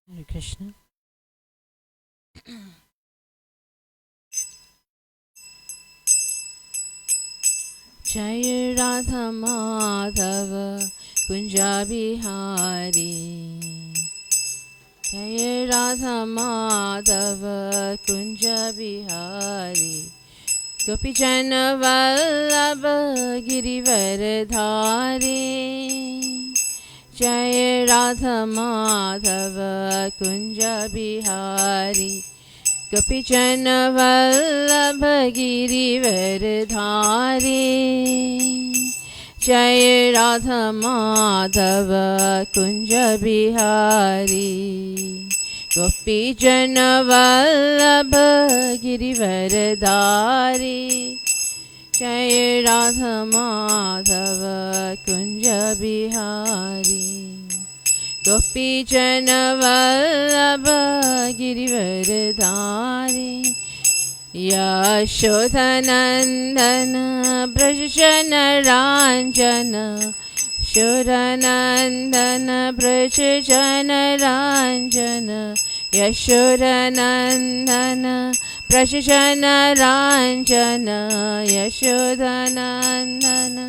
Hare Krishna. Jai Radha Madhava Kunja Bihari. Jai Radha Madhava Kunja Bihari. Gopi Jana Vallabha Girivardhari. Jai Radha Madhava Kunja Bihari. Gopi Jana Vallabha Girivardhari. Jai Radha Madhava Kunja Bihari. Gopi Jana Vallabha Girivardhari. Jai Radha Madhava Kunja Bihari. Gopi Jana Vallabha Girivardhari. Yashodhanandana Brajjana Ranjana. Yashodhanandana Brajjana Ranjana. Yashodhanandana Brajjana Ranjana. Yashodhanandana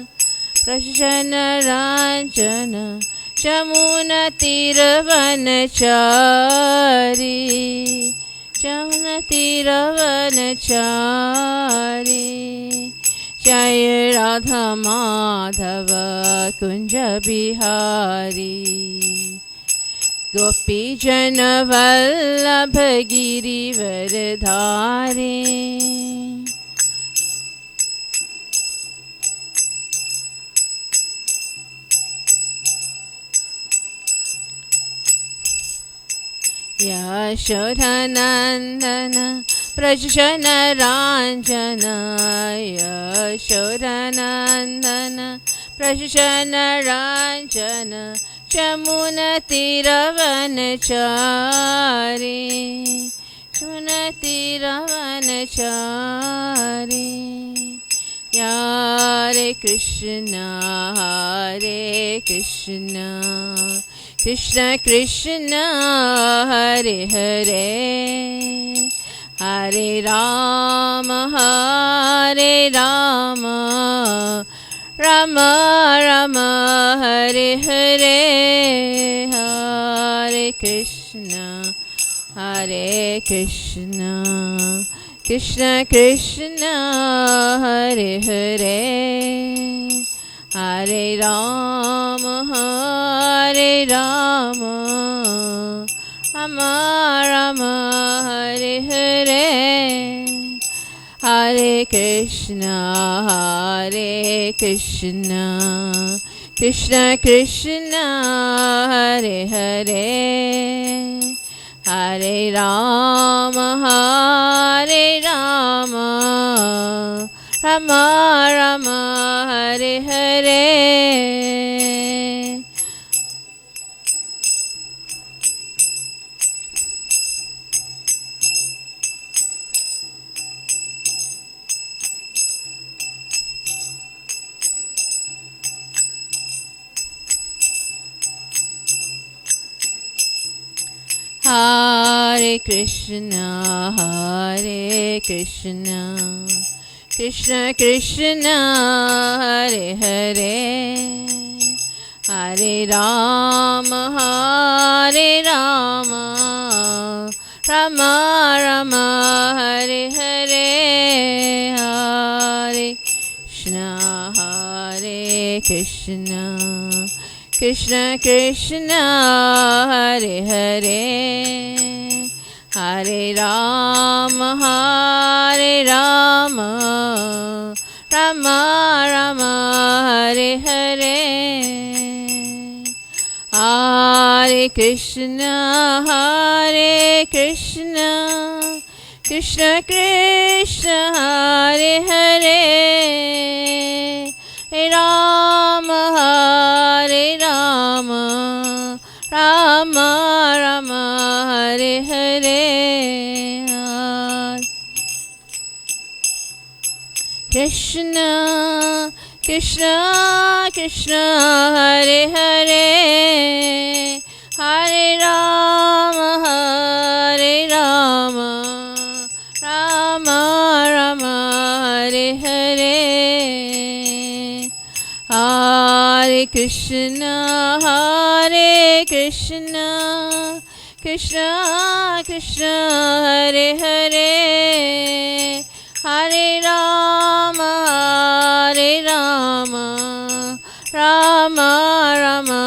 Brajjana Ranjana. Jamuna Tiravanachari. Jamuna Tiravanachari. Jai Radha Madhava Kunja Bihari. Gopi Jana Vallabha Girivardhari. Yashodhanandana Brajjana Ranjana. Yashodhanandana Brajjana Ranjana. Jamuna Tiravanachari. Jamuna Tiravanachari. Hare Krishna, Hare Krishna, Krishna Krishna, Hare Hare, Hare Rama, Hare Rama, Rama Rama, Hare Hare, Hare Krishna, Hare Krishna, Krishna Krishna, Hare Hare, Hare Rama, Hare Rama, Rama Rama, Hare Hare, Hare Krishna, Hare Krishna, Krishna Krishna, Hare Hare, Hare Rama, Hare Rama, Rama Rama, Hare Hare. Hare Krishna, Hare Krishna, Krishna Krishna, Hare Hare, Hare Rama, Hare Rama, Rama Rama, Hare Hare, Hare Krishna, Hare Krishna, Krishna Krishna, Hare Hare, Hare Rama, Hare Rama, Rama Rama, Hare Hare, Hare Krishna, Hare Krishna, Krishna Krishna, Hare Hare, Hare Rama, Hare Rama, Rama Rama, Hare Hare, Krishna Krishna Krishna, Hare Hare, Hare Rama, Hare Rama, Rama Rama, Hare Hare. Hare Krishna, Krishna Krishna, Hare Hare. Hare Rama, Rama Rama,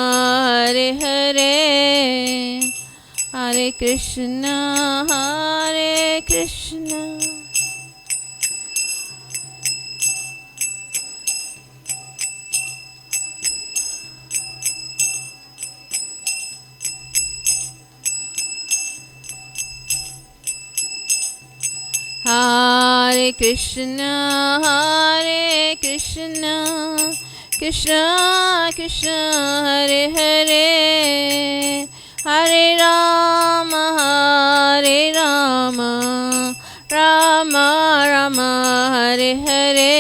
Hare Hare. Hare Krishna, Krishna. Hare Krishna, Krishna Krishna, Hare Hare. Hare Rama, Rama Rama, Hare Hare.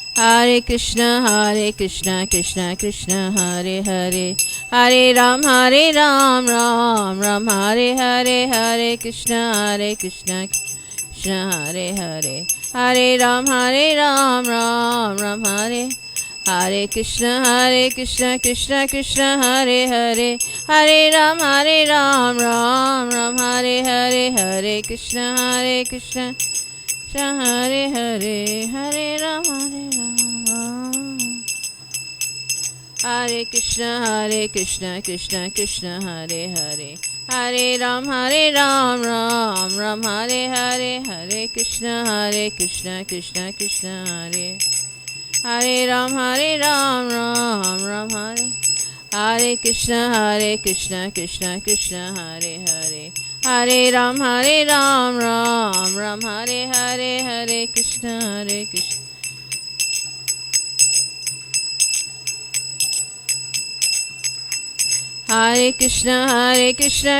Hare Krishna. Hare Krishna, Krishna Krishna, Hare Hare. Hare Ram, Ram Ram, Hare Hare. Hare Krishna, Krishna Hare Hare. Hare Ram, Ram Ram, Hare. Hare Krishna, Krishna Krishna, Hare Hare. Hare Ram, Ram Ram, Hare Hare. Hare Krishna, Krishna Hare Hare. Hare Ram, Hare Krishna, Krishna Krishna, Hare Hare. Hare Ram, Ram Ram, Hare Hare. Hare Krishna, Krishna Krishna, Hare Hare Ram, Ram Ram, Hare. Hare Krishna, Krishna Krishna, Hare Hare. Hare Ram, Ram Ram, Hare Hare. Hare Krishna, Krishna. Hare Krishna,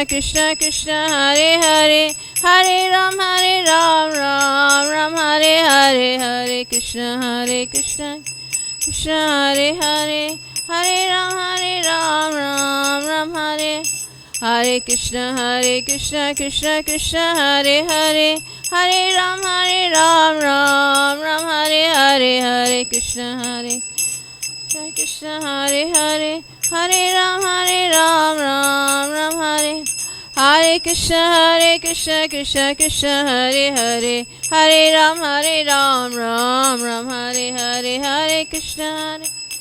Krishna Krishna, Hare Hare. Hare Ram, Ram Ram, Hare Hare. Hare Krishna, Krishna Hare Hare. Hare Ram, Ram Ram, Hare. Hare Krishna, Krishna Krishna, Hare Hare. Hare Ram, Ram Ram, Hare Hare. Hare Krishna, Krishna Hare Hare. Hare Ram, Ram Ram, Hare. Hare Krishna, Krishna Hare Hare. Hare Ram, Ram Ram, Hare Hare.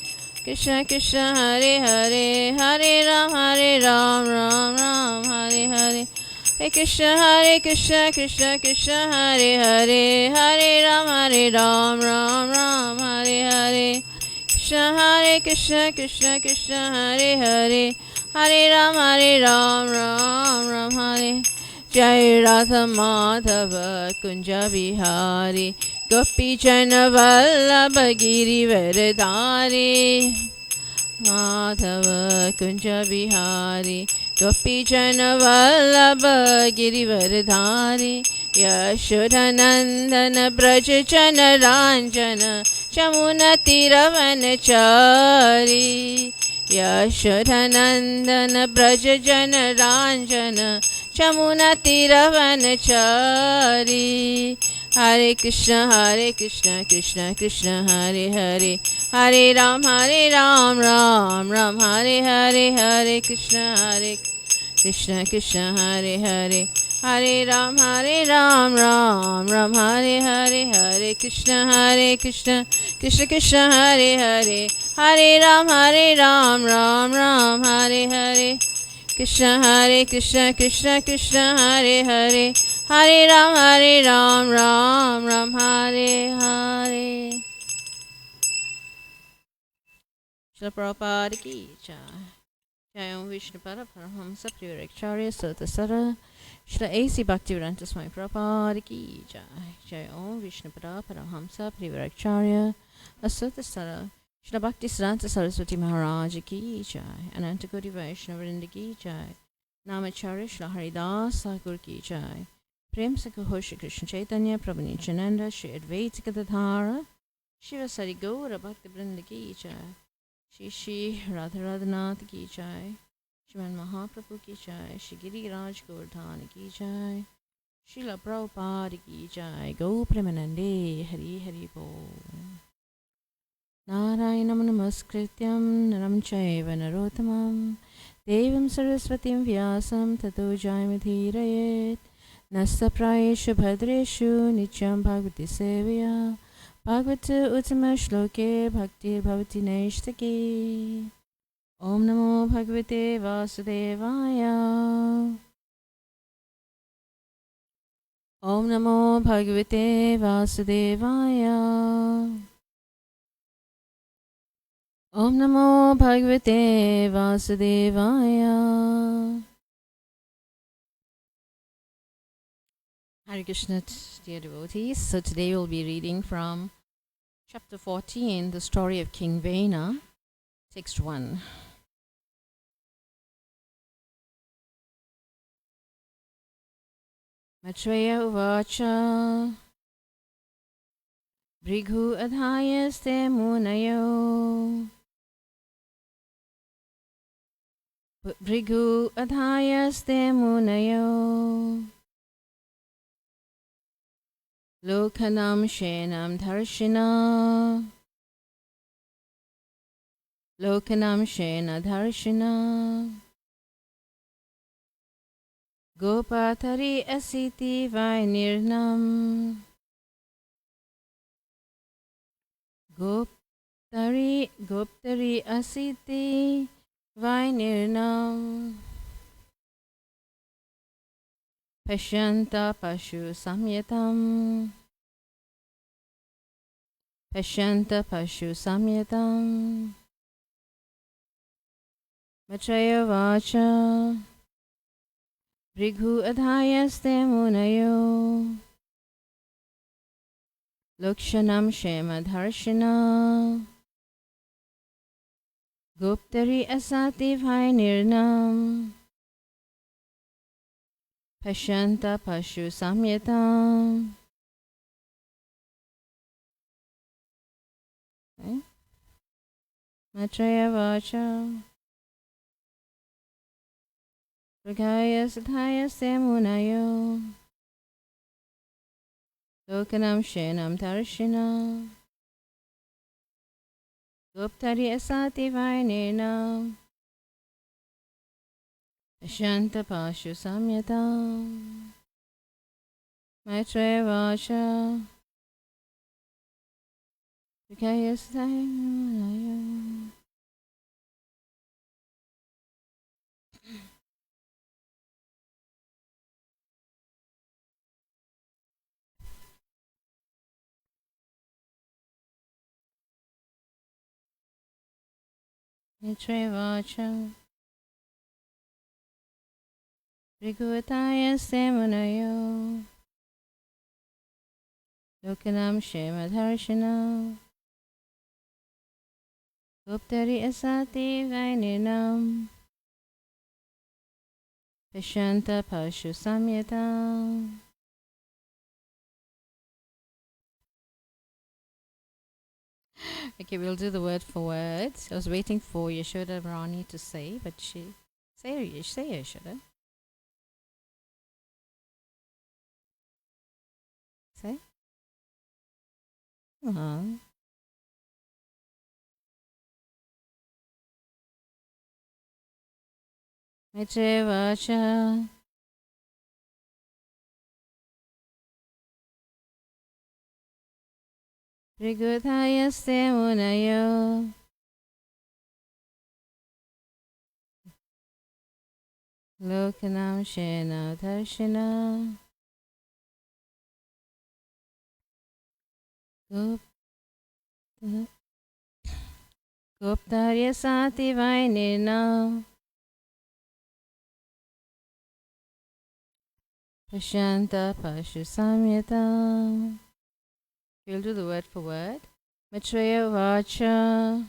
Hare Krishna, Krishna Hare Hare. Hare Ram, Ram Ram, Hare Hare. Hare Krishna, Krishna Hare Hare. Hare Ram, Ram Ram, Hare Hare. Krishna, Krishna Hare Hare. Hare Ram, Ram Hare. Jai Radha Madhava Kunja Bihari. Gopi Jana Vallabha Girivaradhari. Madhava Kunja Bihari. Gopi Jana Vallabha Girivaradhari. Yashodanandana Braja Jana Ranjana Jamuna Tiravanachari. Yashodanandana Braja Jana Ranjana Jamuna Tiravanachari. Hare Krishna, Krishna Hare Hare. Hare Ram, Ram Ram, Hare Hare. Hare Krishna, Krishna Hare Hare. Hare Ram, Ram Ram, Hare Hare. Hare Krishna, Krishna Hare Hare. Hare Ram, Ram Hare Hare. Krishna, Krishna Hare Hare. Hare Ram, Ram Hare Hare. Srila Prabhupada ki jai. Jai Om Vishnupada Paramahamsa Privaracharya Satasara. Srila A.C. Bhaktivedanta Swami Prabhupada ki jai. Jai Om Vishnupada Paramahamsa Privaracharya Satasara. Shri Bhakti Siddhanta Saraswati Maharaj ki jai. Ananta Koti Vaishnava Vrinda ki jai. Namacharya Shri Haridas Thakur ki jai. Prem Sakho Shri Krishna Chaitanya Prabhu Nityananda Shri Advaita Gadadhara Shiva Sari Gaura Bhakti Vrinda ki jai. Shri Radharanath ki jai. Shriman Mahaprabhu ki jai. Shri Giriraj Govardhana ki jai. Srila Prabhupada ki jai. Go Premanande Hari Hari Bol. Narayanam Namaskrityam Naram Chaiva Narottamam Devam Saraswatim Vyasam Tato Jayamidhirayet Nasta Prayeshu Bhadreshu Nityam Bhagavati Sevaya Bhagavata Uttama Shloke Bhaktir Bhavati Naishtaki Om Namo Bhagavate Vasudevaya Om Namo Bhagavate Vasudevaya Om Namo Bhagavate Vasudevaya. Hare Krishna, dear devotees. So today we'll be reading from chapter 14, the story of King Vena, text 1. Maitreya Uvacha Brighu Adhayaste Munayo Brighu Adhayaste Munayo Lokanam Shenam Dharshina Lokanam Shena Dharshina Gopatari Asiti Vainirnam Goptari Asiti Vainirnam Pashyanta Pashu Samyatam Pashyanta Pashu Samyatam Maitreya Vacha Brighu Adhayaste Munayo Lokshanam Shema Dharshina Guptari Asati Vainirnam Pashyanta Pashu Samyatam. Okay. Maitreya Vacha Brigaya Sadhaya Semunayo Lokanam Shenam Dharshina Guptari Asati Vainirnam Shanta Pashu Samyatam. Maitreya Vacha Brigaya Sadhaya Semunayo Maitreya Vacha Briguvataya Semunayo Lokanam Shema Dharshana Guptari Asati Vainirnam Pashanta Pashu Samyatam. Okay, we'll do the word for word. I was waiting for Yashoda Rani to say, but she say Yashoda. Say. Maitreya Vacha Briguvataya Semunayo Lokanam Shena Dharshana Guptarya Sati Vainirnam Pashanta Pashu Samyatam. We'll do the word for word. Maitreya Vacha.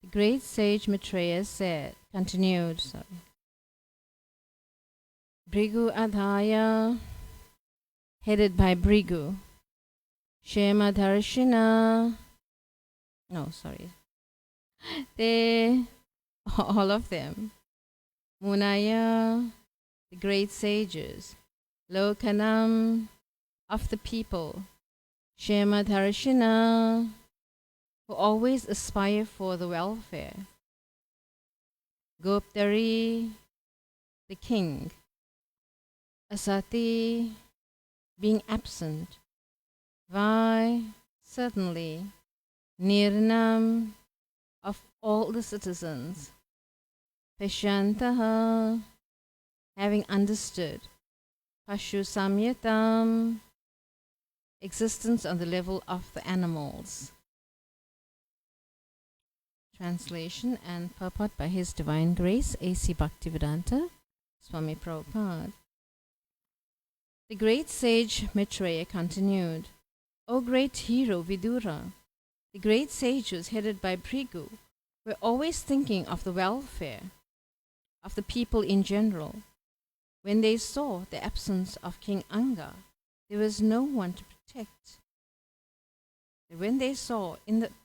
The great sage Maitreya continued, Bhrigu Adhaya, headed by Bhrigu, Shema Dharshina, they, all of them, Munaya, the great sages, Lokanam, of the people, Shema Dharshina, who always aspire for the welfare, Goptari, the king, Asati, being absent, Vai, certainly, Nirnam, of all the citizens, Pashantaha, having understood, Pashu Samyatam, existence on the level of the animals. Translation and purport by His Divine Grace, A.C. Bhaktivedanta Swami Prabhupada. The great sage Maitreya continued, O great hero Vidura, the great sages headed by Bhrigu were always thinking of the welfare of the people in general. When they saw the absence of King Anga, there was no one to protect. When they saw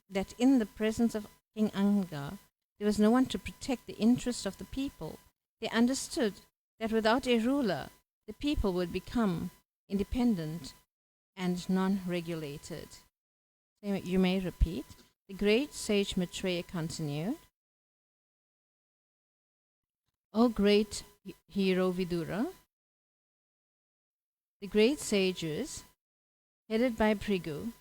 that in the presence of King Anga, there was no one to protect the interests of the people, they understood that without a ruler, the people would become independent and non-regulated. You may repeat. The great sage Maitreya continued, O great hero Vidura, the great sages, headed by Bhrigu,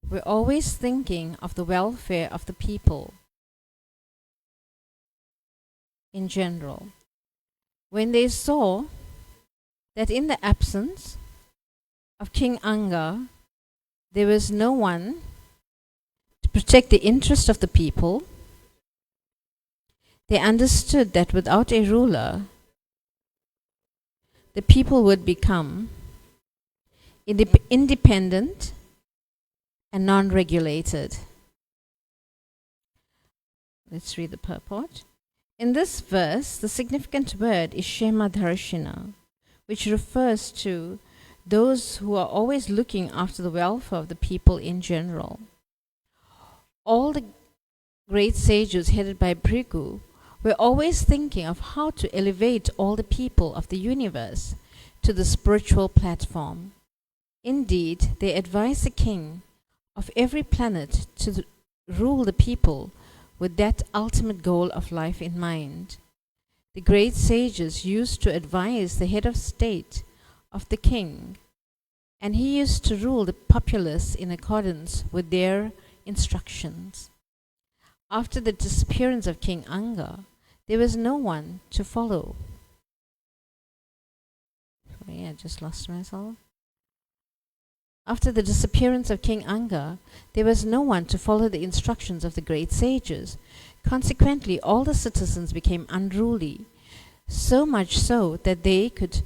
were always thinking of the welfare of the people in general. When they saw that in the absence of King Anga, there was no one to protect the interest of the people, they understood that without a ruler, the people would become independent and non-regulated. Let's read the purport. In this verse, the significant word is Shema Dharshina, which refers to those who are always looking after the welfare of the people in general. All the great sages headed by Bhrigu were always thinking of how to elevate all the people of the universe to the spiritual platform. Indeed, they advised the king of every planet to rule the people with that ultimate goal of life in mind. The great sages used to advise the head of state of the king, and he used to rule the populace in accordance with their instructions. After the disappearance of King Anga, there was no one to follow. Sorry, I just lost myself. After the disappearance of King Anga, there was no one to follow the instructions of the great sages. Consequently, all the citizens became unruly, so much so that they could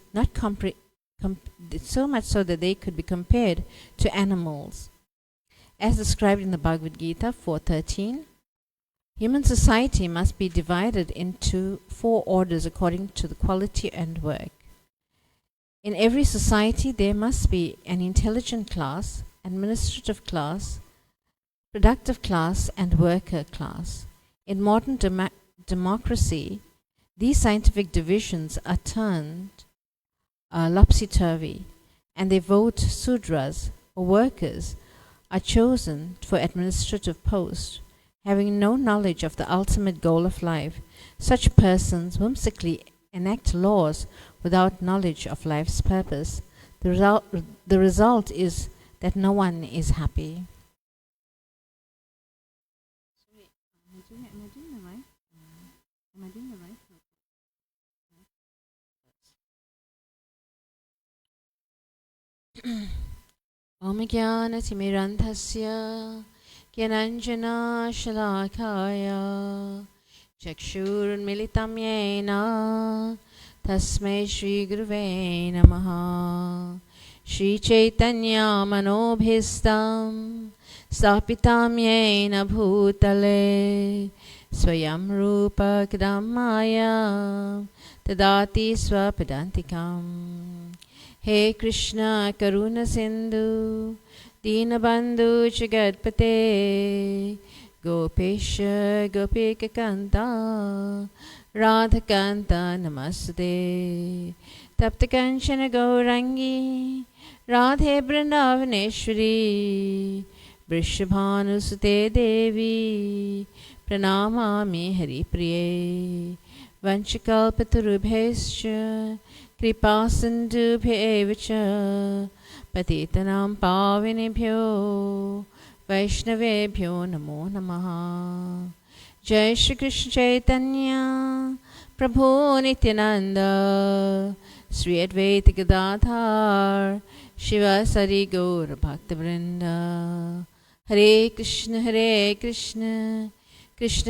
be compared to animals. As described in the Bhagavad Gita 4.13, human society must be divided into 4 orders according to the quality and work. In every society, there must be an intelligent class, administrative class, productive class, and worker class. In modern democracy, these scientific divisions are turned lopsy-turvy, and they vote Sudras, or workers, are chosen for administrative posts. Having no knowledge of the ultimate goal of life, such persons whimsically enact laws without knowledge of life's purpose. The result is that no one is happy. Om Jnana-timirandhasya Gyananjana Shalakaya Chakshurunmilitam Yena Tasmai Shri Guruve Namaha. Shri Chaitanya Manobhistam Stapitam Yena Bhutale Swayam Rupa Kadamaya Tadati Swapadantikam. He Krishna Karuna Sindhu Dinabandhu Jagatpate Gopesha Gopika Kanta Radhakanta Namaste. Taptakanchana Gaurangi Radhe Vrindavaneshwari Vrishabhanusute Devi Pranamami Haripriye. Vanchakalpatarubhescha Kripasindubhyevacha Patitanam Pavinebhyo Vaishnavebhyo Namo Namaha. Jai Shri Krishna Chaitanya Prabhu Nityananda Sri Advaita Gadadhar Shivasari Gaura Bhaktivinoda. Hare Krishna Krishna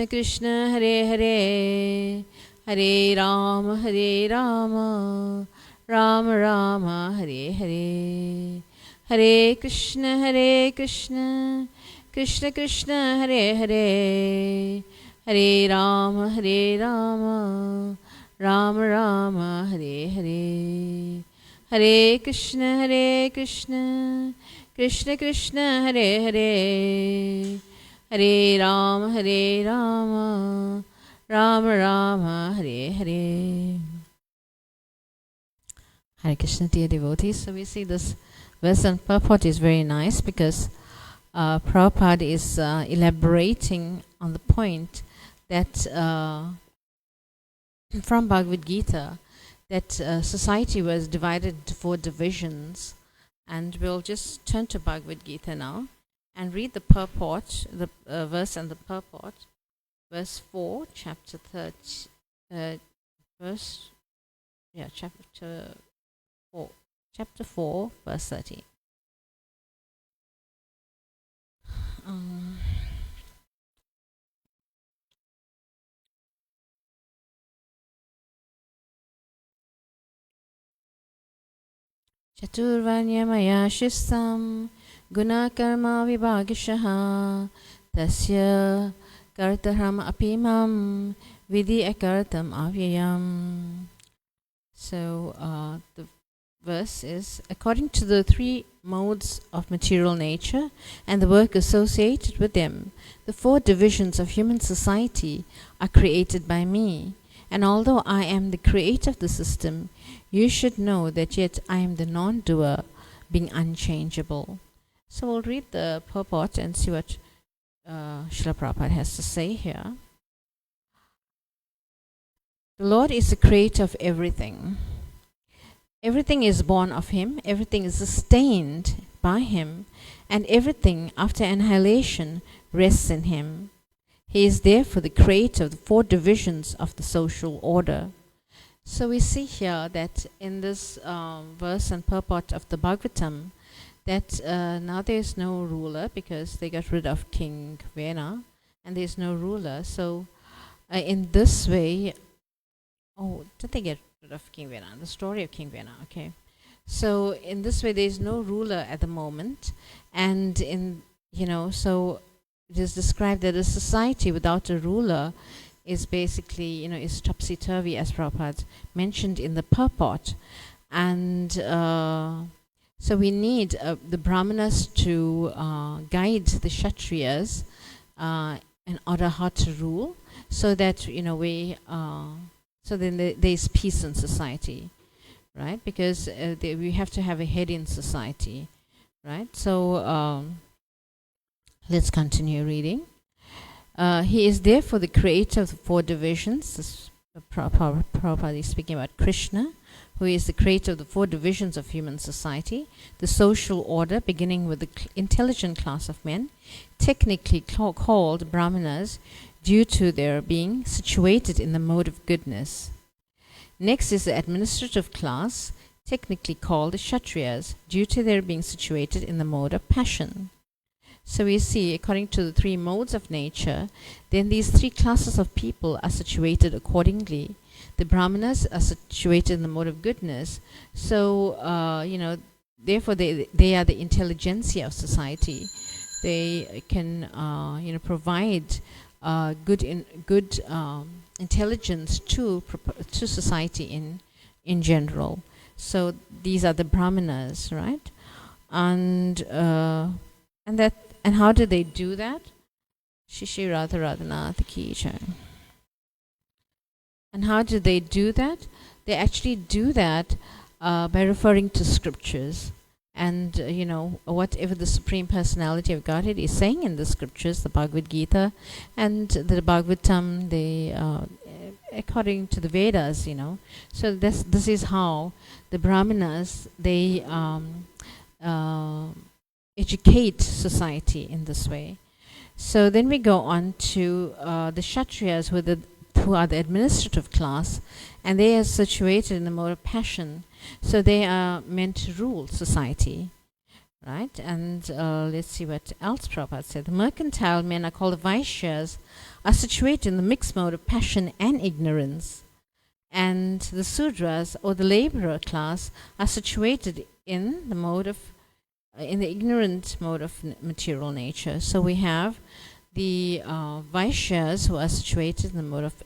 Krishna Hare Hare Hare Rama Rama Rama Hare Hare. Hare Krishna Krishna Krishna Hare Hare Hare Rama Rama Rama Hare Hare. Hare Krishna Krishna Krishna Hare Hare Hare Rama Rama Rama Hare Hare. Hare Krishna, dear devotees. So we see this verse and purport is very nice because Prabhupada is elaborating on the point that from Bhagavad Gita that society was divided into 4 divisions, and we'll just turn to Bhagavad Gita now and read the purport, the verse and the purport. Verse 4, chapter 30, chapter 4, verse 30. Chaturvanyamaya shistam guna karma vibhagishaha tasya kartaham apimam vidhi akartam avyayam. So the verse is, according to the 3 modes of material nature and the work associated with them, the 4 divisions of human society are created by me. And although I am the creator of the system, you should know that yet I am the non-doer, being unchangeable. So we'll read the purport and see what Srila Prabhupada has to say here. The Lord is the creator of everything. Everything is born of Him, everything is sustained by Him, and everything after annihilation rests in Him. He is therefore the creator of the 4 divisions of the social order. So we see here that in this verse and purport of the Bhagavatam, that now there is no ruler because they got rid of King Vena, and there is no ruler. So in this way, did they get rid of King Vena? The story of King Vena, okay. So in this way, there is no ruler at the moment, and so it is described that a society without a ruler is basically, is topsy-turvy, as Prabhupada mentioned in the purport. And so we need the Brahmanas to guide the Kshatriyas in order how to rule, so that, so then there is peace in society, right? Because we have to have a head in society, right? So let's continue reading. He is therefore the creator of the 4 divisions. This Prabhupada is speaking about Krishna, who is the creator of the 4 divisions of human society, the social order, beginning with the intelligent class of men, technically called Brahmanas, due to their being situated in the mode of goodness. Next is the administrative class, technically called the Kshatriyas, due to their being situated in the mode of passion. So we see, according to the 3 modes of nature, then these 3 classes of people are situated accordingly. The Brahmanas are situated in the mode of goodness. So, therefore they are the intelligentsia of society. They can provide good intelligence to society in general. So these are the brahmanas, right? And how do they do that? Shishi Radha Radhanath Ki Jai. And how do they do that? They actually do that by referring to scriptures. And, whatever the Supreme Personality of Godhead is saying in the scriptures, the Bhagavad Gita and the Bhagavatam, according to the Vedas, So this is how the Brahmanas, they educate society in this way. So then we go on to the Kshatriyas, who are the administrative class, and they are situated in the mode of passion. So they are meant to rule society, right? And let's see what else Prabhupada said. The mercantile men are called the Vaishyas, are situated in the mixed mode of passion and ignorance. And the Sudras, or the laborer class, are situated in the mode of in the ignorant mode of material nature. So we have the Vaishyas, who are situated in the mode of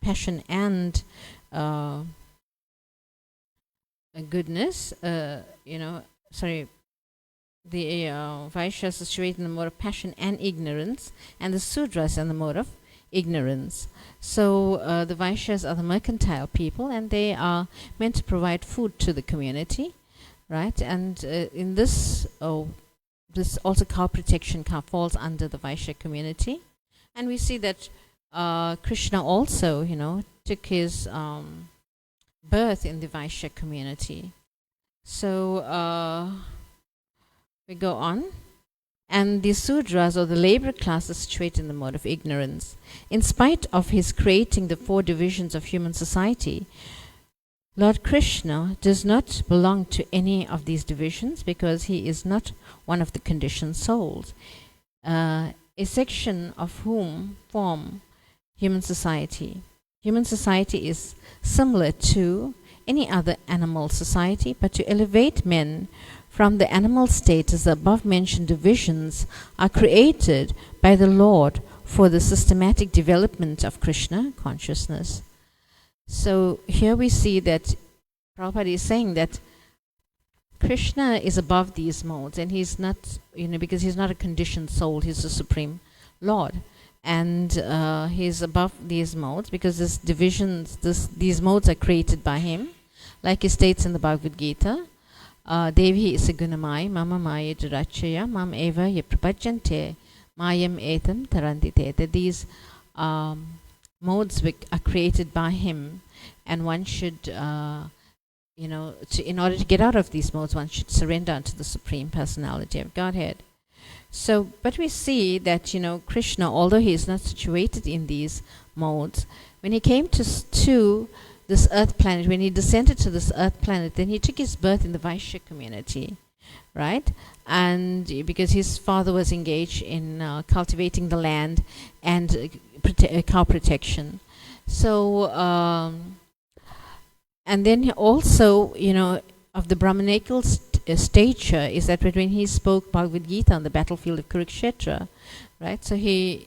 passion and goodness. The Vaishyas are situated in the mode of passion and ignorance, and the Sudras in the mode of ignorance. So the Vaishyas are the mercantile people, and they are meant to provide food to the community, right? And in this also cow protection falls under the Vaishya community. And we see that Krishna also, took his birth in the Vaishya community. So we go on. And the Sudras, or the labor class, is situated in the mode of ignorance. In spite of his creating the 4 divisions of human society, Lord Krishna does not belong to any of these divisions, because he is not one of the conditioned souls, a section of whom form human society. Human society is similar to any other animal society, but to elevate men from the animal status, the above-mentioned divisions are created by the Lord for the systematic development of Krishna consciousness. So here we see that Prabhupada is saying that Krishna is above these modes, and he's not, because he's not a conditioned soul, he's the Supreme Lord. And he's above these modes because these modes are created by him. Like he states in the Bhagavad Gita, Devi Isagunamai Mama Maya Durachaya Mam Eva Yaprapachante Mayam Etam Tarandite. That these modes are created by him, and one should, in order to get out of these modes, one should surrender unto the Supreme Personality of Godhead. So, but we see that, Krishna, although he is not situated in these modes, when he came to this earth planet, when he descended to this earth planet, then he took his birth in the Vaishya community, right? And because his father was engaged in cultivating the land and cow protection. So, and then also, of the Brahmanical stature is that when he spoke Bhagavad Gita on the battlefield of Kurukshetra, right? So he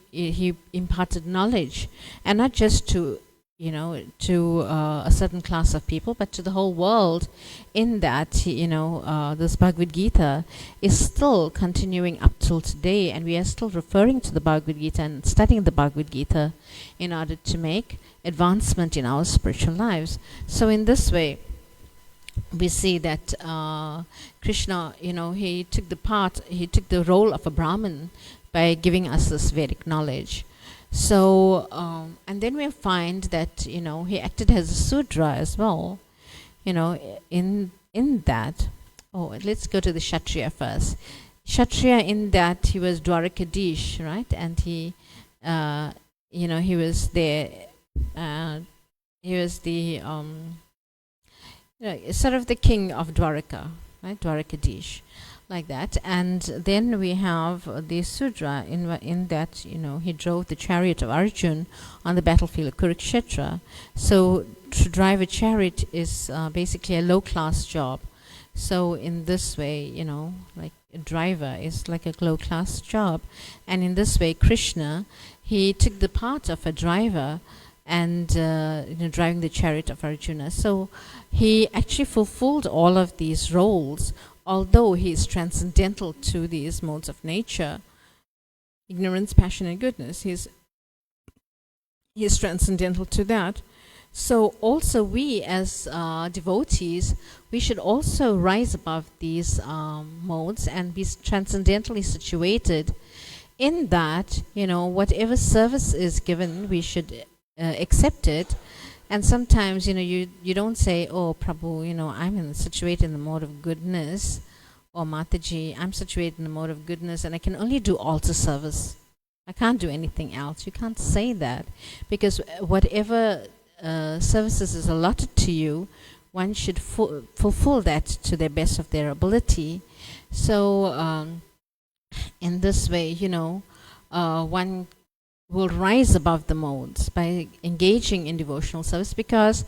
imparted knowledge, and not just to a certain class of people, but to the whole world. In that, this Bhagavad Gita is still continuing up till today, and we are still referring to the Bhagavad Gita and studying the Bhagavad Gita in order to make advancement in our spiritual lives. So in this way, we see that Krishna, he took the role of a Brahmin by giving us this Vedic knowledge. So, and then we find that, he acted as a Sudra as well, in that. Oh, let's go to the Kshatriya first. Kshatriya, in that he was Dwarkadish, right? And he, he was there, he was the, sort of the king of Dwarka, right? Dwarkadish, like that. And then we have the Sudra in that, he drove the chariot of Arjun on the battlefield of Kurukshetra. So to drive a chariot is basically a low-class job. So in this way, like a driver is like a low class job, and in this way Krishna, he took the part of a driver, and driving the chariot of Arjuna. So he actually fulfilled all of these roles, although he is transcendental to these modes of nature, ignorance, passion, and goodness. He's transcendental to that. So also we as devotees, we should also rise above these modes and be transcendentally situated in that, whatever service is given, we should accept it. And sometimes, you don't say, oh, Prabhu, I'm situated in the mode of goodness, or Mataji, I'm situated in the mode of goodness and I can only do altar service. I can't do anything else. You can't say that, because whatever services is allotted to you, one should fulfill that to the best of their ability. So in this way, one will rise above the modes by engaging in devotional service, because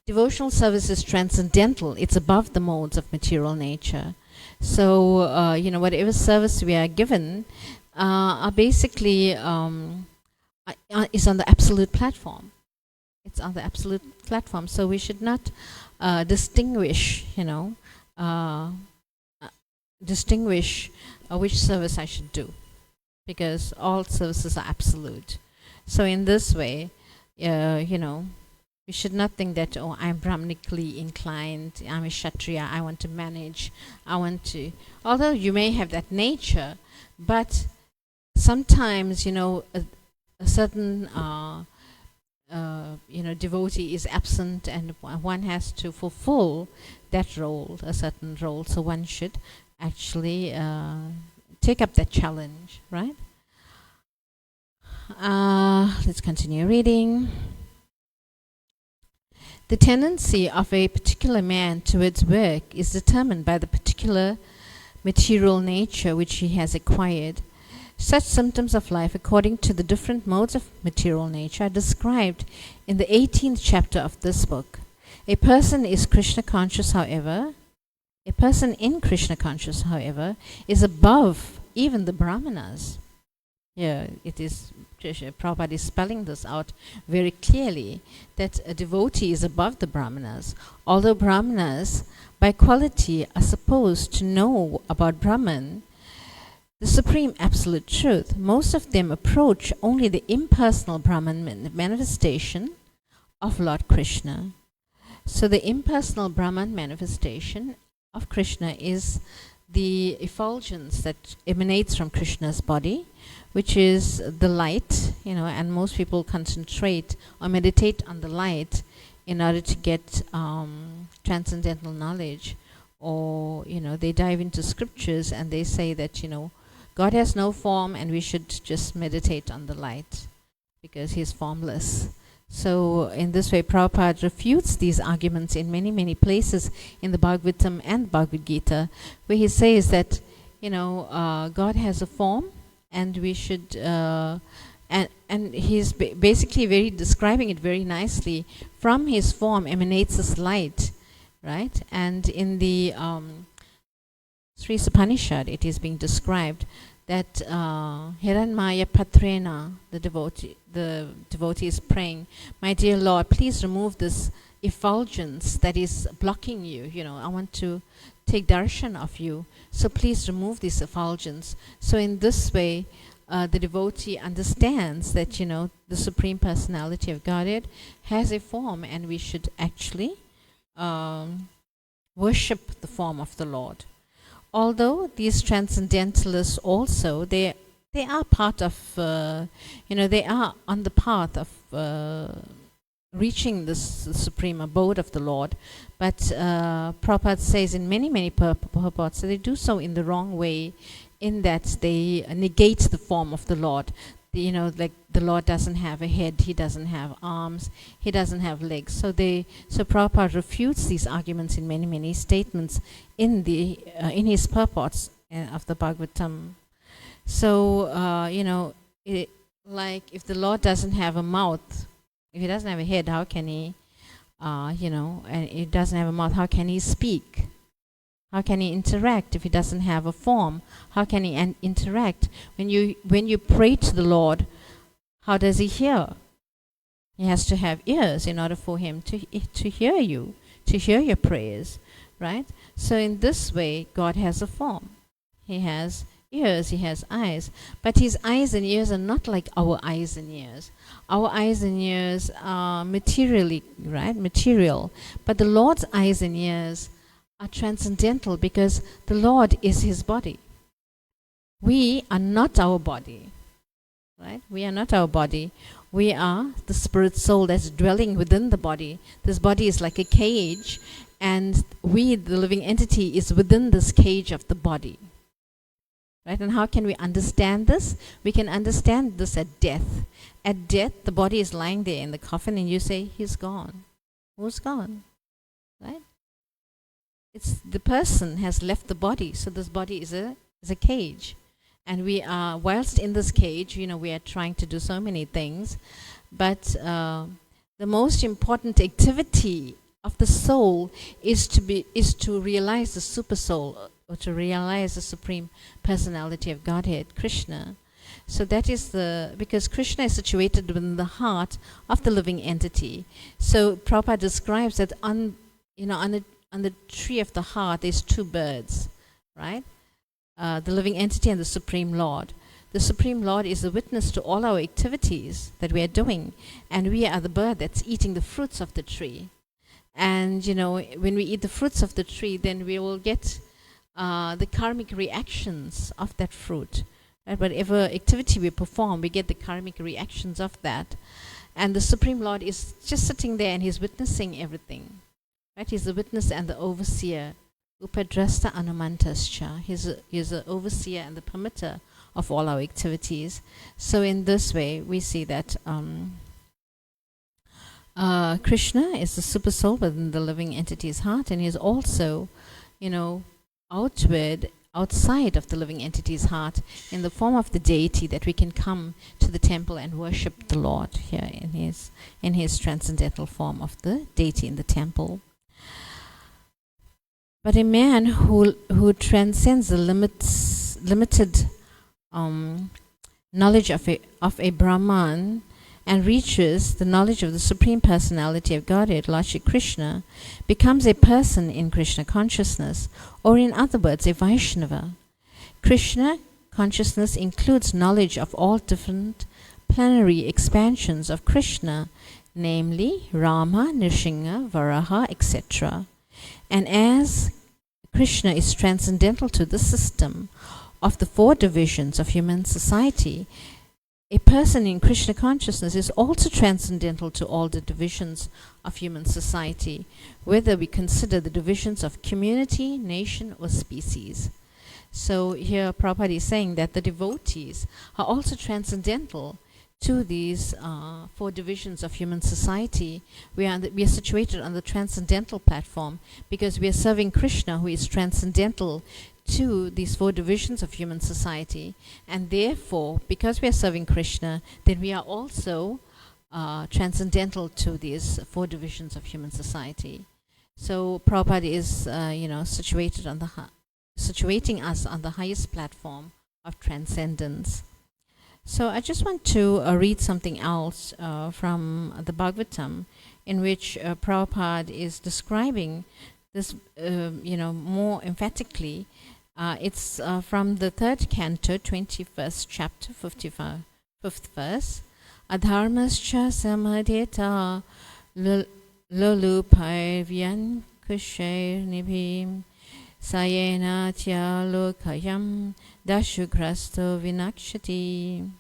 devotional service is transcendental. It's above the modes of material nature. So whatever service we are given are basically is on the absolute platform. It's on the absolute platform. So we should not distinguish which service I should do, because all services are absolute. So in this way, we should not think that, oh, I'm Brahmanically inclined, I'm a Kshatriya, I want to manage, although you may have that nature, but sometimes, a certain devotee is absent and one has to fulfill that role, a certain role. So one should actually take up that challenge, right? Let's continue reading. The tendency of a particular man towards work is determined by the particular material nature which he has acquired. Such symptoms of life, according to the different modes of material nature, are described in the 18th chapter of this book. A person in Krishna conscious, however, is above even the Brahmanas. Yeah, it is. Prabhupada is spelling this out very clearly, that a devotee is above the Brahmanas. Although Brahmanas, by quality, are supposed to know about Brahman, the supreme absolute truth, most of them approach only the impersonal Brahman manifestation of Lord Krishna. So the impersonal Brahman manifestation of Krishna is the effulgence that emanates from Krishna's body, which is the light, and most people concentrate or meditate on the light in order to get transcendental knowledge, or they dive into scriptures and they say that God has no form and we should just meditate on the light because he's formless. So in this way, Prabhupada refutes these arguments in many, many places in the Bhagavatam and Bhagavad Gita, where he says that, God has a form and we should, and he's basically very describing it very nicely. From his form emanates this light, right? And in the Sri Upanishad, it is being described that Hiranmaya Patrena, the devotee is praying, my dear Lord, please remove this effulgence that is blocking you. I want to take darshan of you, so please remove this effulgence. So in this way, the devotee understands that the Supreme Personality of Godhead has a form, and we should actually worship the form of the Lord. Although these transcendentalists also, they are part of, they are on the path of reaching this supreme abode of the Lord. But Prabhupada says in many, many purports that they do so in the wrong way, in that they negate the form of the Lord. Like the Lord doesn't have a head, he doesn't have arms, he doesn't have legs. So Prabhupada refutes these arguments in many, many statements in his purports of the Bhagavatam. So like if the Lord doesn't have a mouth, if he doesn't have a head, how can he, and he doesn't have a mouth, how can he speak? How can he interact if he doesn't have a form? How can he interact when you pray to the Lord? How does he hear? He has to have ears in order for him to hear you, to hear your prayers, right? So in this way, God has a form. He has ears, he has eyes, but his eyes and ears are not like our eyes and ears. Our eyes and ears are materially, right? Material. But the Lord's eyes and ears are transcendental because the Lord is his body. We are not our body, right? We are not our body. We are the spirit soul that's dwelling within the body. This body is like a cage, and we, the living entity, is within this cage of the body. Right? And how can we understand this? We can understand this at death. At death, the body is lying there in the coffin, and you say, he's gone. Who's gone? Right? It's the person has left the body, so this body is a cage. And we are, whilst in this cage, we are trying to do so many things, but the most important activity of the soul is to realize the super soul, or to realize the Supreme Personality of Godhead, Krishna. So that is because Krishna is situated within the heart of the living entity. So Prabhupada describes that on the tree of the heart there's two birds, right? The living entity and the Supreme Lord. The Supreme Lord is a witness to all our activities that we are doing, and we are the bird that's eating the fruits of the tree. And when we eat the fruits of the tree, then we will get the karmic reactions of that fruit. Right? Whatever activity we perform, we get the karmic reactions of that. And the Supreme Lord is just sitting there and he's witnessing everything. Right? He's the witness and the overseer. Upadrasta anumantascha. He's the overseer and the permitter of all our activities. So in this way, we see that Krishna is the super soul within the living entity's heart, and he is also, outside of the living entity's heart in the form of the deity, that we can come to the temple and worship the Lord here in his transcendental form of the deity in the temple. But a man who transcends the limited knowledge of a Brahman and reaches the knowledge of the Supreme Personality of Godhead, Lord Shri Krishna, becomes a person in Krishna consciousness, or in other words, a Vaishnava. Krishna consciousness includes knowledge of all different plenary expansions of Krishna, namely Rama, Nrsimha, Varaha, etc. And as Krishna is transcendental to the system of the four divisions of human society, a person in Krishna consciousness is also transcendental to all the divisions of human society, whether we consider the divisions of community, nation, or species. So here Prabhupada is saying that the devotees are also transcendental to these four divisions of human society. We are situated on the transcendental platform because we are serving Krishna, who is transcendental to these four divisions of human society, and therefore, because we are serving Krishna, then we are also transcendental to these four divisions of human society. So Prabhupada is, situating us on the highest platform of transcendence. So I just want to read something else from the Bhagavatam, in which Prabhupada is describing this, more emphatically. It's from the 3rd canto, 21st chapter, 5th verse. Adharmascha samadheta lulupaivyan kushair nibhim sayena tya lokayam dashukrasto vinakshati.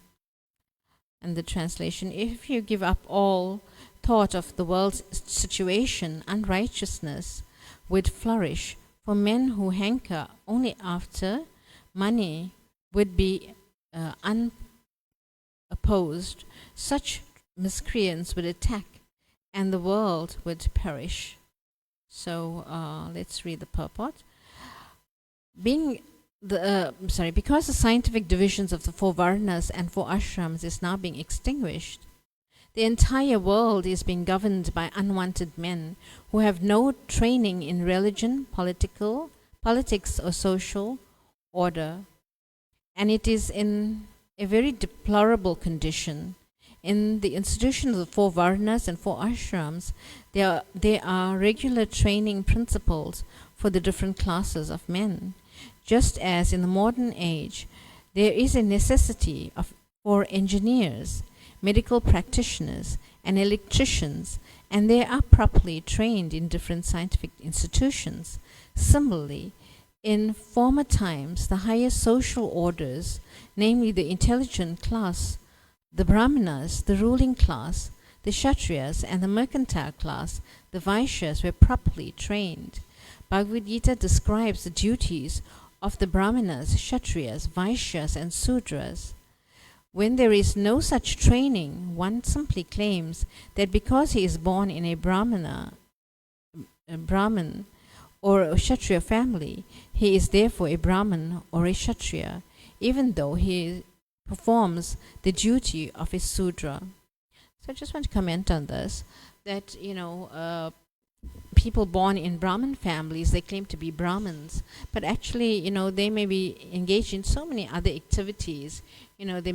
And the translation: if you give up all thought of the world's situation, unrighteousness would flourish. For men who hanker only after money would be unopposed. Such miscreants would attack, and the world would perish. So let's read the purport. Because the scientific divisions of the four varnas and four ashrams is now being extinguished, the entire world is being governed by unwanted men who have no training in religion, political, politics or social order, and it is in a very deplorable condition. In the institutions of the 4 varnas and 4 ashrams, there are regular training principles for the different classes of men. Just as in the modern age, there is a necessity for engineers, medical practitioners, and electricians, and they are properly trained in different scientific institutions. Similarly, in former times, the higher social orders, namely the intelligent class, the Brahmanas, the ruling class, the Kshatriyas, and the mercantile class, the Vaishyas, were properly trained. Bhagavad Gita describes the duties of the Brahmanas, Kshatriyas, Vaishyas, and Sudras. When there is no such training, one simply claims that because he is born in a Brahman or a Kshatriya family, he is therefore a Brahman or a Kshatriya, even though he performs the duty of a Sudra. So I just want to comment on this, that, people born in Brahmin families, they claim to be Brahmins, but actually, they may be engaged in so many other activities. They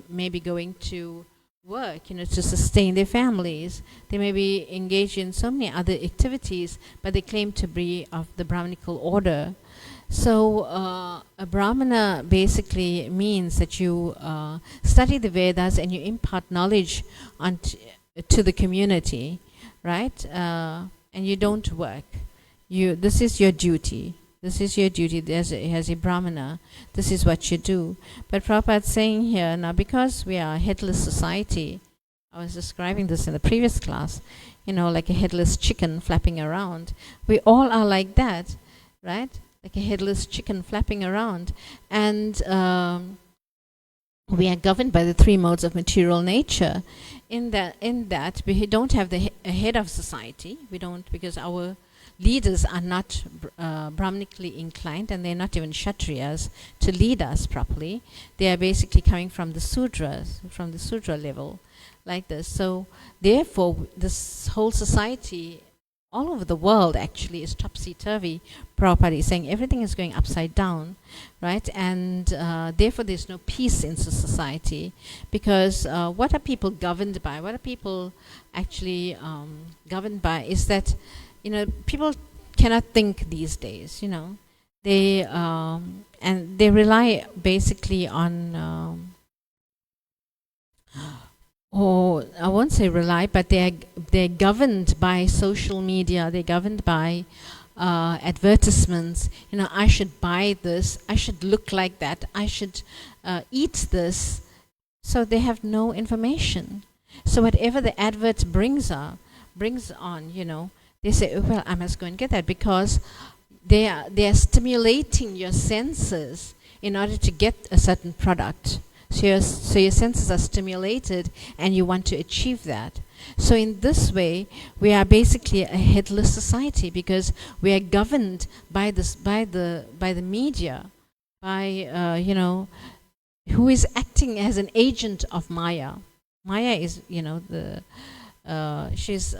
may be going to work, to sustain their families. They may be engaged in so many other activities, but they claim to be of the Brahminical order. So a Brahmana basically means that you study the Vedas and you impart knowledge to the community, right? And you don't work. This is your duty. This is your duty as a Brahmana. This is what you do. But Prabhupada is saying here, now because we are a headless society, I was describing this in the previous class, like a headless chicken flapping around. We all are like that, right? Like a headless chicken flapping around. And we are governed by the 3 modes of material nature. In that we don't have a head of society. We don't, because our leaders are not Brahmanically inclined, and they're not even Kshatriyas to lead us properly. They are basically coming from the Sudras, from the Sudra level, like this. So therefore, this whole society all over the world actually is topsy-turvy. Prabhupada is saying everything is going upside down, right? And therefore there's no peace in society, because what are people governed by? What are people actually governed by is that, people cannot think these days, They and they rely basically on I won't say rely, but they're governed by social media. They're governed by advertisements. I should buy this. I should look like that. I should eat this. So they have no information. So whatever the advert brings on, they say, well, I must go and get that, because they are stimulating your senses in order to get a certain product. So your senses are stimulated, and you want to achieve that. So in this way, we are basically a headless society, because we are governed by the media, by who is acting as an agent of Maya. Maya is she's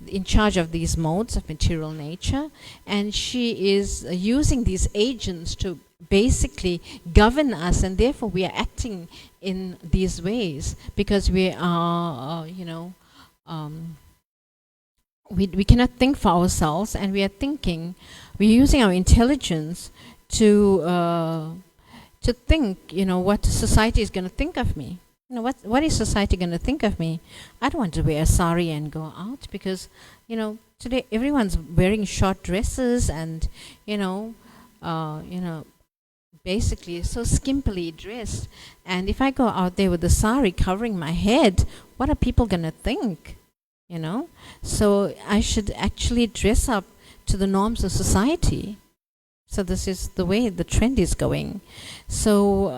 in charge of these modes of material nature, and she is using these agents to basically govern us, and therefore we are acting in these ways, because we are we cannot think for ourselves, and we're using our intelligence to think, what society is going to think of me. What is society going to think of me? I don't want to wear a sari and go out, because today everyone's wearing short dresses and basically so skimpily dressed. And if I go out there with a sari covering my head, what are people going to think? So I should actually dress up to the norms of society. So this is the way the trend is going. So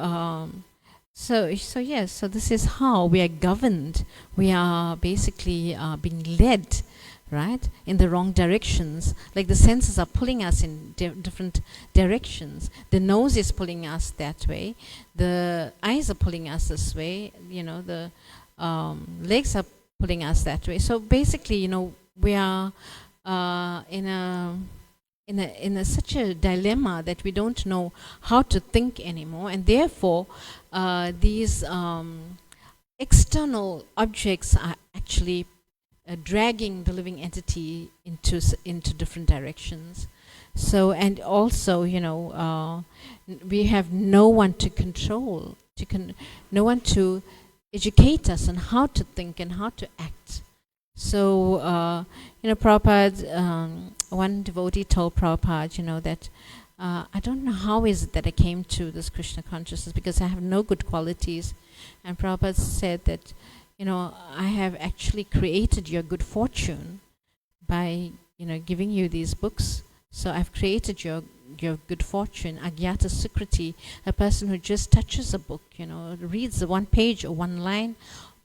yes, so this is how we are governed. We are basically being led, right, in the wrong directions. Like the senses are pulling us in different directions. The nose is pulling us that way. The eyes are pulling us this way. The legs are pulling us that way. So basically, we are in a in such a dilemma that we don't know how to think anymore, and therefore these external objects are actually dragging the living entity into different directions. So, and also, we have no one to control, no one to educate us on how to think and how to act. So, Prabhupada, one devotee told Prabhupada, that I don't know how is it that I came to this Krishna consciousness, because I have no good qualities. And Prabhupada said that, I have actually created your good fortune by, giving you these books. So I've created your good fortune, Agyata Sukriti, a person who just touches a book, reads the one page or one line,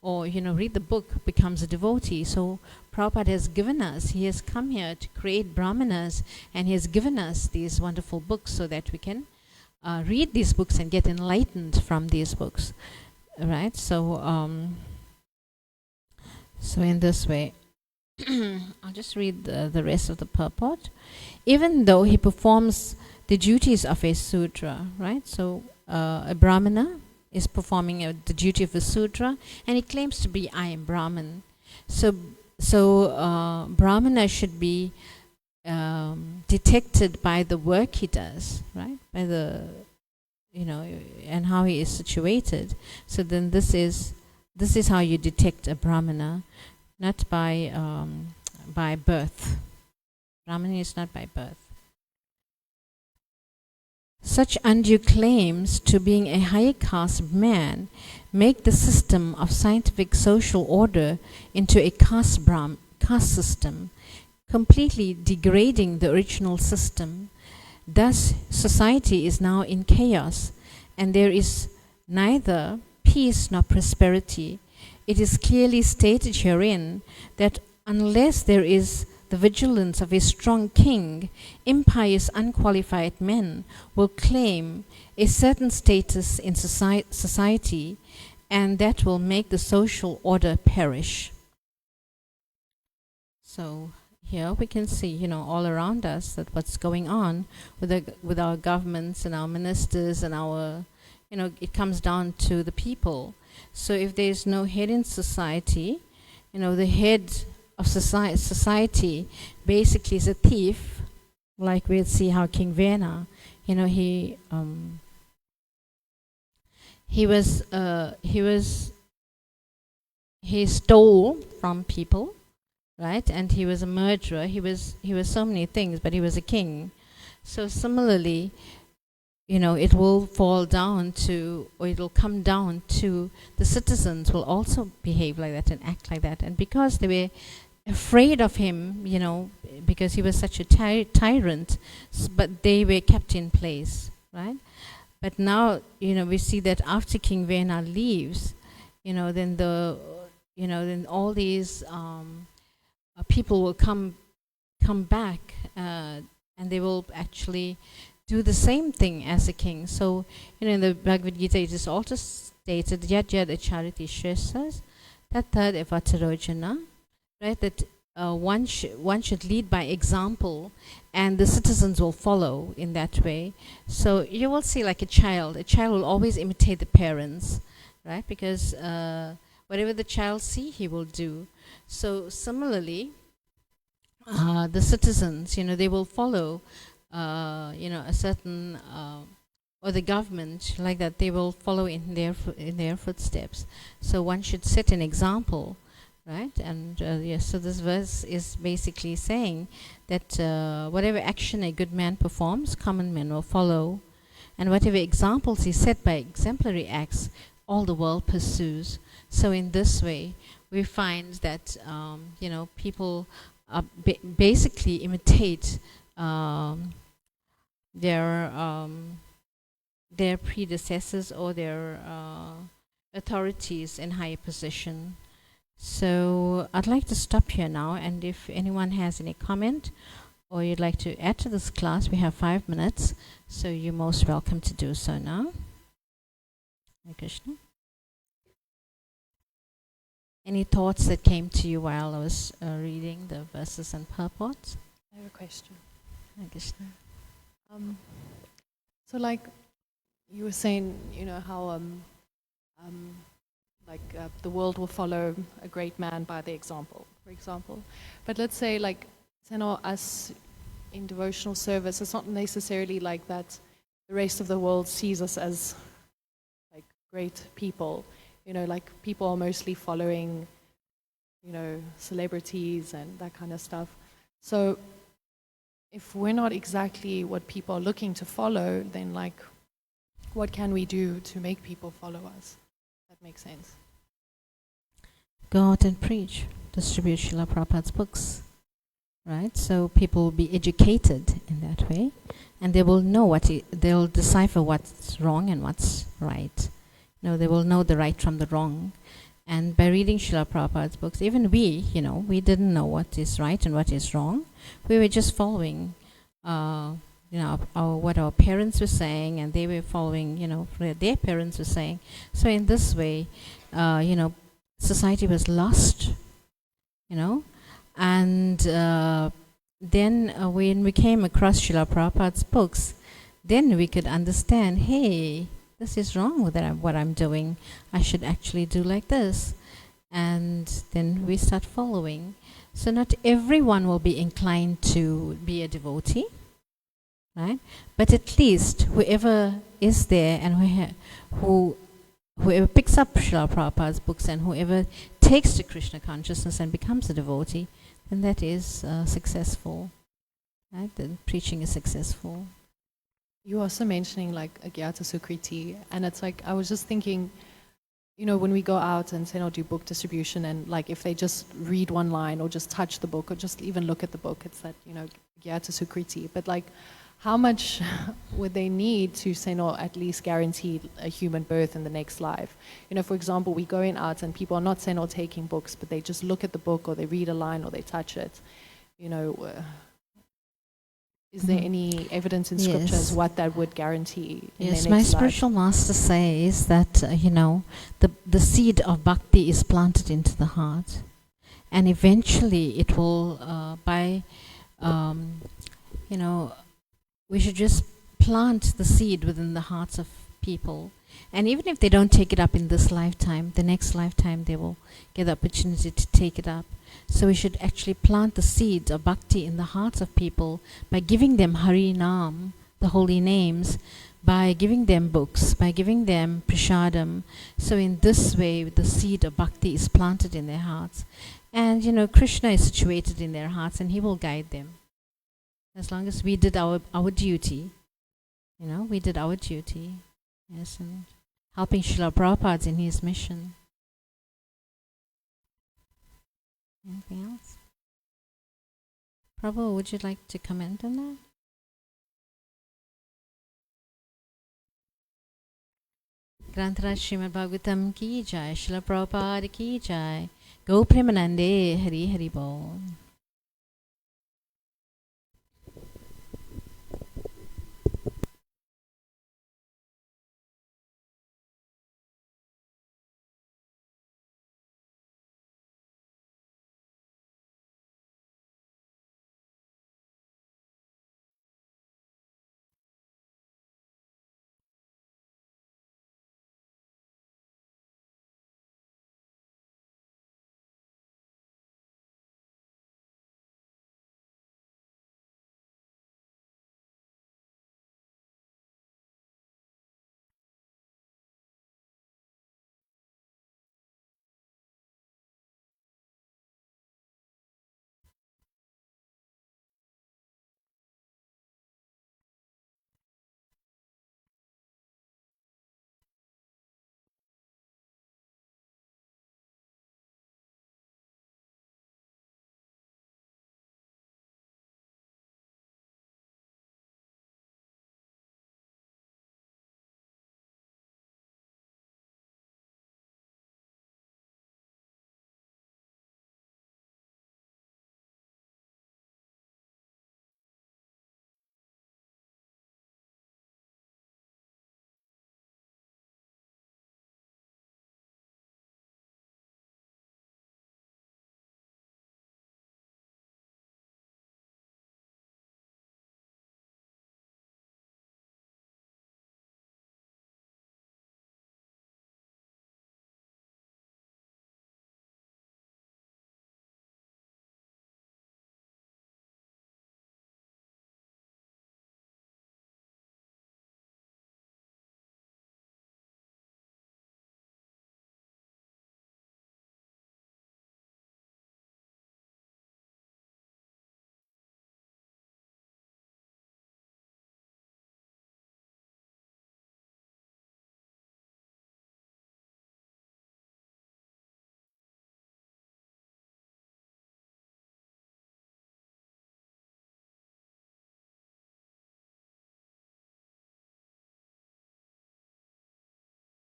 or read the book, becomes a devotee. So Prabhupada has given us, he has come here to create brahmanas, and he has given us these wonderful books so that we can read these books and get enlightened from these books. Right? So so in this way, I'll just read the rest of the purport. Even though he performs the duties of a Sudra, right? So a Brahmana is performing the duty of a Sudra, and he claims to be, I am Brahman. So Brahmana should be detected by the work he does, right? By the, and how he is situated. So then this is how you detect a Brahmana, not by birth. Brahmana is not by birth. Such undue claims to being a higher caste man make the system of scientific social order into a caste system, completely degrading the original system. Thus, society is now in chaos, and there is neither peace nor prosperity. It is clearly stated herein that unless there is the vigilance of a strong king, impious, unqualified men will claim a certain status in society, and that will make the social order perish. So here we can see, all around us, that what's going on with our governments and our ministers and our, it comes down to the people. So if there is no head in society, the head of society basically is a thief, like we'll see how King Vena, he stole from people, right? And he was a murderer. He was so many things, but he was a king. So similarly, it will fall down to, or it will come down to, the citizens will also behave like that and act like that. And because they were afraid of him, because he was such a tyrant, but they were kept in place, right? But now, we see that after King Vena leaves, then then all these people will come back, and they will actually do the same thing as a king. So, in the Bhagavad Gita, it is also stated, Yad Yad Achariti Shresas, Tat Tad Evatarojana, right? That one should lead by example, and the citizens will follow in that way. So you will see, like a child will always imitate the parents, right? Because whatever the child see, he will do. So similarly, the citizens, they will follow, a certain, or the government, like that, they will follow in their footsteps. So one should set an example, right? And yes, so this verse is basically saying that whatever action a good man performs, common men will follow, and whatever examples he set by exemplary acts, all the world pursues. So in this way, we find that people basically imitate their predecessors or their authorities in higher position. So I'd like to stop here now, and if anyone has any comment or you'd like to add to this class, we have 5 minutes, so you're most welcome to do so now. Hare Krishna. Any thoughts that came to you while I was reading the verses and purports? I have a question. Krishna. So like you were saying, how the world will follow a great man by the example, for example. But let's say like, us in devotional service, it's not necessarily like that the rest of the world sees us as like great people. Like people are mostly following, celebrities and that kind of stuff. So if we're not exactly what people are looking to follow, then like, what can we do to make people follow us? That makes sense. Go out and preach, distribute Srila Prabhupada's books, right? So people will be educated in that way, and they will know they'll decipher what's wrong and what's right. They will know the right from the wrong. And by reading Srila Prabhupada's books, even we didn't know what is right and what is wrong. We were just following, what our parents were saying, and they were following, what their parents were saying. So in this way, society was lost, and then when we came across Srila Prabhupada's books, then we could understand, hey, this is wrong with what I'm doing. I should actually do like this. And then we start following. So not everyone will be inclined to be a devotee, right? But at least whoever is there and whoever picks up Srila Prabhupada's books and whoever takes to Krishna consciousness and becomes a devotee, then that is successful, right? The preaching is successful. You also mentioning like Agyata Sukriti, and it's like, I was just thinking, when we go out and do book distribution, and like if they just read one line or just touch the book or just even look at the book, it's that, Agyata Sukriti. But like, how much would they need to at least guarantee a human birth in the next life? For example, we going out and people are not taking books, but they just look at the book or they read a line or they touch it, is there any evidence in scriptures what that would guarantee in Yes, their my next spiritual life? master says that, the seed of bhakti is planted into the heart. And eventually it will, we should just plant the seed within the hearts of people. And even if they don't take it up in this lifetime, the next lifetime they will get the opportunity to take it up. So we should actually plant the seed of bhakti in the hearts of people by giving them Hari Nam, the holy names, by giving them books, by giving them prasadam. So in this way, the seed of bhakti is planted in their hearts. And, Krishna is situated in their hearts and he will guide them. As long as we did our duty, we did our duty. Yes, and helping Srila Prabhupada in his mission. Anything else? Prabhu, would you like to comment on that? Grantaraj Srimad Bhagavatam ki jai, Srila Prabhupada ki jai, Go Premanande, Hari Hari Bol.